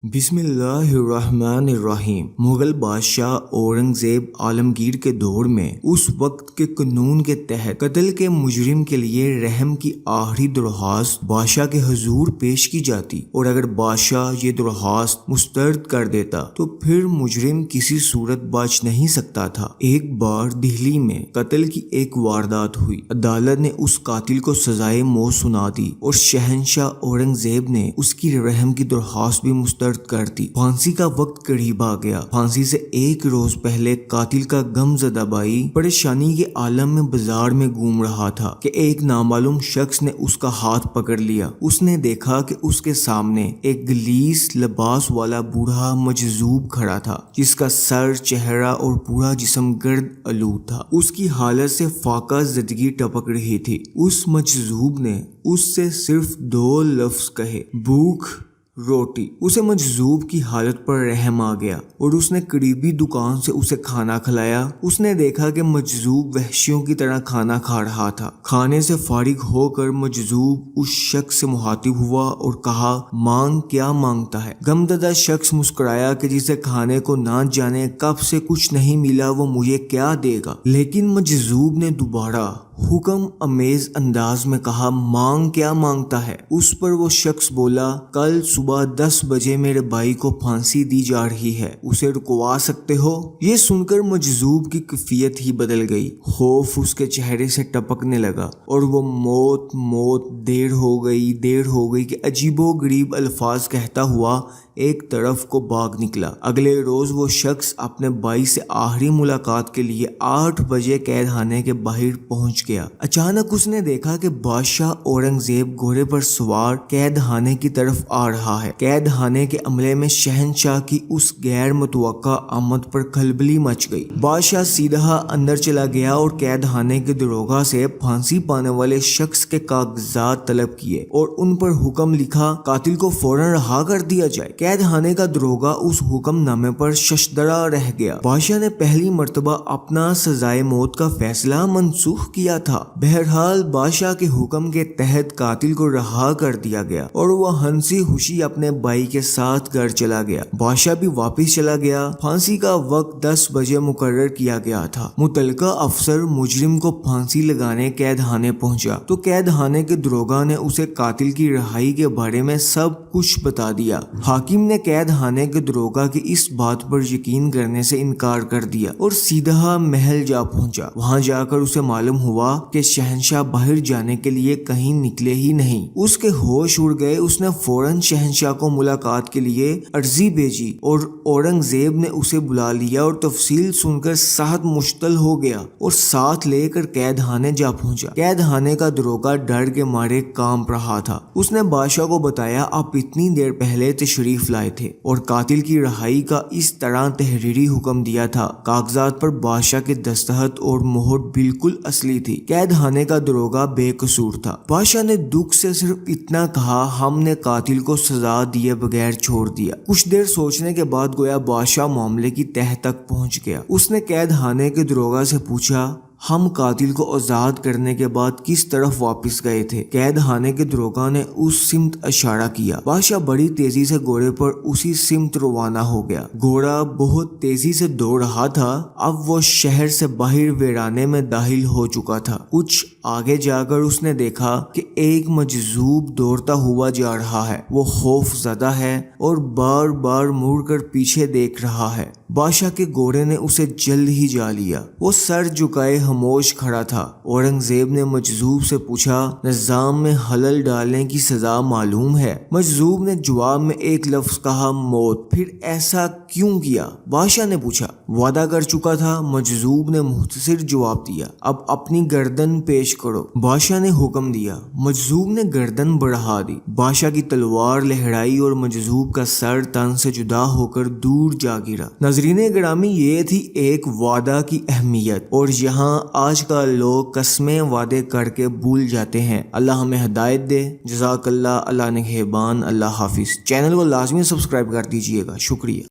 بسم اللہ الرحمن الرحیم۔ مغل بادشاہ اورنگزیب عالمگیر کے دور میں اس وقت کے قانون کے تحت قتل کے مجرم کے لیے رحم کی آخری درخواست بادشاہ کے حضور پیش کی جاتی، اور اگر بادشاہ یہ درخواست مسترد کر دیتا تو پھر مجرم کسی صورت بچ نہیں سکتا تھا۔ ایک بار دہلی میں قتل کی ایک واردات ہوئی۔ عدالت نے اس قاتل کو سزائے موت سنا دی اور شہنشاہ اورنگزیب نے اس کی رحم کی درخواست بھی مسترد کر دی۔ پھانسی کا وقت قریب آ گیا۔ پھانسی سے ایک روز پہلے قاتل کا غم زدہ بھائی پریشانی کے عالم میں بازار میں گھوم رہا تھا کہ ایک نامعلوم شخص نے اس کا ہاتھ پکڑ لیا۔ اس نے دیکھا کہ اس کے سامنے ایک گلیس لباس والا بوڑھا مجذوب کھڑا تھا، جس کا سر، چہرہ اور پورا جسم گرد آلود تھا۔ اس کی حالت سے فاقہ زدگی ٹپک رہی تھی۔ اس مجذوب نے اس سے صرف 2 لفظ کہے: بھوک، روٹی۔ اسے مجذوب کی حالت پر رحم آ گیا اور اس نے قریبی دکان سے اسے کھانا کھلایا۔ اس نے دیکھا کہ مجذوب وحشیوں کی طرح کھانا کھا رہا تھا۔ کھانے سے فارغ ہو کر مجذوب اس شخص سے مخاطب ہوا اور کہا: مانگ، کیا مانگتا ہے؟ غمزدہ شخص مسکرایا کہ جسے کھانے کو نہ جانے کب سے کچھ نہیں ملا وہ مجھے کیا دے گا؟ لیکن مجذوب نے دوبارہ حکم امیز انداز میں کہا: مانگ، کیا مانگتا ہے؟ اس پر وہ شخص بولا: کل صبح 10 بجے میرے بھائی کو پھانسی دی جا رہی ہے، اسے رکوا سکتے ہو؟ یہ سن کر مجذوب کی کیفیت ہی بدل گئی۔ خوف اس کے چہرے سے ٹپکنے لگا اور وہ موت موت، دیر ہو گئی کہ عجیب و غریب الفاظ کہتا ہوا ایک طرف کو بھاگ نکلا۔ اگلے روز وہ شخص اپنے بھائی سے آخری ملاقات کے لیے 8 بجے قید خانے کے باہر پہنچ گیا۔ اچانک اس نے دیکھا کہ بادشاہ اورنگزیب گھوڑے پر سوار قید خانے کی طرف آ رہا ہے۔ قید خانے کے عملے میں شہنشاہ کی اس غیر متوقع آمد پر کھلبلی مچ گئی۔ بادشاہ سیدھا اندر چلا گیا اور قید خانے کے داروغہ سے پھانسی پانے والے شخص کے کاغذات طلب کیے اور ان پر حکم لکھا: قاتل کو فوراً رہا کر دیا جائے۔ قید خانے کا داروغہ اس حکم نامے پر ششدرہ رہ گیا۔ بادشاہ نے پہلی مرتبہ اپنا سزائے موت کا فیصلہ منسوخ کیا تھا۔ بہرحال بادشاہ کے حکم کے تحت قاتل کو رہا کر دیا گیا اور وہ ہنسی خوشی اپنے بھائی کے ساتھ گھر چلا گیا۔ بادشاہ بھی واپس چلا گیا۔ پھانسی کا وقت 10 بجے مقرر کیا گیا تھا۔ متعلقہ افسر مجرم کو پھانسی لگانے قید خانے پہنچا تو قید خانے کے داروغہ نے اسے قاتل کی رہائی کے بارے میں سب کچھ بتا دیا۔ حاکم نے قید خانے کے داروغہ کی اس بات پر یقین کرنے سے انکار کر دیا اور سیدھا محل جا پہنچا۔ وہاں جا کر اسے معلوم ہوا کہ شہنشاہ باہر جانے کے لیے کہیں نکلے ہی نہیں۔ اس کے ہوش اڑ گئے۔ اس نے فوراً شہنشاہ کو ملاقات کے لیے عرضی بھیجی اور اورنگزیب نے اسے بلا لیا اور تفصیل سن کر سخت مشتعل ہو گیا اور ساتھ لے کر قید خانے جا پہنچا۔ قید خانے کا داروغہ ڈر کے مارے کانپ رہا تھا۔ اس نے بادشاہ کو بتایا: آپ اتنی دیر پہلے تشریف لائے تھے اور قاتل کی رہائی کا اس طرح تحریری حکم دیا تھا۔ کاغذات پر بادشاہ کے دستخط اور مہر بالکل اصلی تھی۔ قید خانے کا داروغہ بے قصور تھا۔ بادشاہ نے دکھ سے صرف اتنا کہا: ہم نے قاتل کو سزا دیے بغیر چھوڑ دیا۔ کچھ دیر سوچنے کے بعد گویا بادشاہ معاملے کی تہہ تک پہنچ گیا۔ اس نے قید خانے کے داروغہ سے پوچھا: ہم قاتل کو آزاد کرنے کے بعد کس طرف واپس گئے تھے؟ قید خانے کے داروغہ نے اس سمت اشارہ کیا۔ بادشاہ بڑی تیزی سے گھوڑے پر اسی سمت روانہ ہو گیا۔ گھوڑا بہت تیزی سے دوڑ رہا تھا۔ اب وہ شہر سے باہر ویرانے میں داخل ہو چکا تھا۔ کچھ آگے جا کر اس نے دیکھا کہ ایک مجذوب دوڑتا ہوا جا رہا ہے۔ وہ خوف زدہ ہے اور بار بار مڑ کر پیچھے دیکھ رہا ہے۔ بادشاہ کے گھوڑے نے اسے جلد ہی جا لیا۔ وہ سر جھکائے خاموش کھڑا تھا۔ اورنگزیب نے مجذوب سے پوچھا: نظام میں خلل ڈالنے کی سزا معلوم ہے؟ مجذوب نے جواب میں ایک لفظ کہا: موت۔ پھر ایسا کیوں کیا؟ بادشاہ نے پوچھا۔ وعدہ کر چکا تھا، مجذوب نے مختصر جواب دیا۔ اب اپنی گردن پیش کرو۔ بادشاہ نے حکم دیا۔ مجذوب نے گردن بڑھا دی۔ بادشاہ کی تلوار لہرائی اور مجذوب کا سر تن سے جدا ہو کر دور جا گرا۔ ناظرین گرامی، یہ تھی ایک وعدہ کی اہمیت، اور یہاں آج کل لوگ قسمیں وعدے کر کے بھول جاتے ہیں۔ اللہ ہمیں ہدایت دے۔ جزاک اللہ، اللہ نگہبان، اللہ حافظ۔ چینل کو لازمی سبسکرائب کر دیجیے گا۔ شکریہ۔